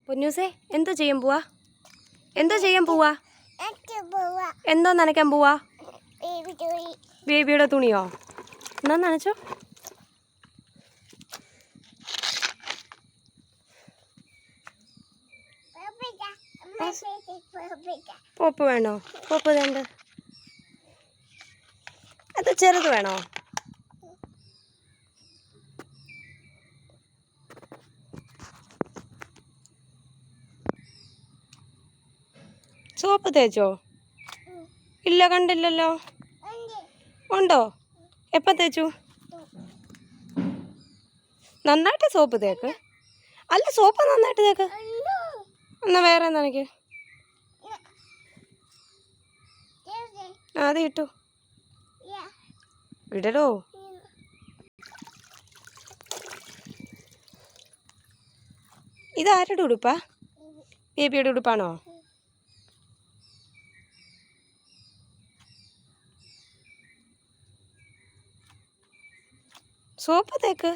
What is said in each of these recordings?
പൊന്നൂസേ എന്തോ ചെയ്യാൻ പോവാ? എന്തോ നനയ്ക്കാൻ പോവാ? ബേബിയുടെ തുണിയോ? എന്നാ നനച്ചോ. പോപ്പ് വേണോ? പോപ്പ് വേണ്ട. അത് ചെറുത് വേണോ? സോപ്പ് തേച്ചോ? ഇല്ല, കണ്ടില്ലല്ലോ. ഉണ്ടോ? എപ്പോൾ തേച്ചു? നന്നായിട്ട് സോപ്പ് തേക്ക്. അല്ല, സോപ്പ് നന്നായിട്ട് തേക്ക്. എന്നാ വേറെ നനയ്ക്ക്. അത് ഇട്ടു ഇടലോ. ഇതാരുടെ ഉടുപ്പാ? ബേബിയുടെ ഉടുപ്പാണോ? സോപ്പ് തേക്ക്.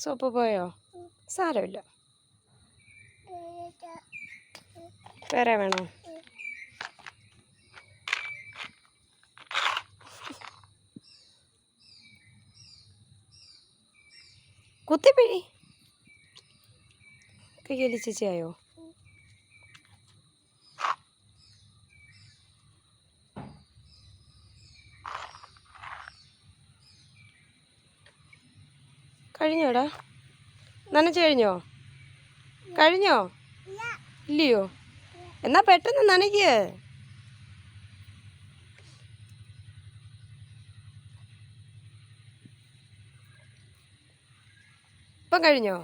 സോപ്പ് പോയോ? സാരമില്ല. വേറെ വേണോ? കുത്തിപ്പിഴി കയ്യൊലി ചേച്ചിയായോ? കഴിഞ്ഞോടാ? നനച്ചു കഴിഞ്ഞോ? ഇല്ലയോ? എന്നാ പെട്ടെന്ന് നനയ്ക്ക്. ഇപ്പം കഴിഞ്ഞോ?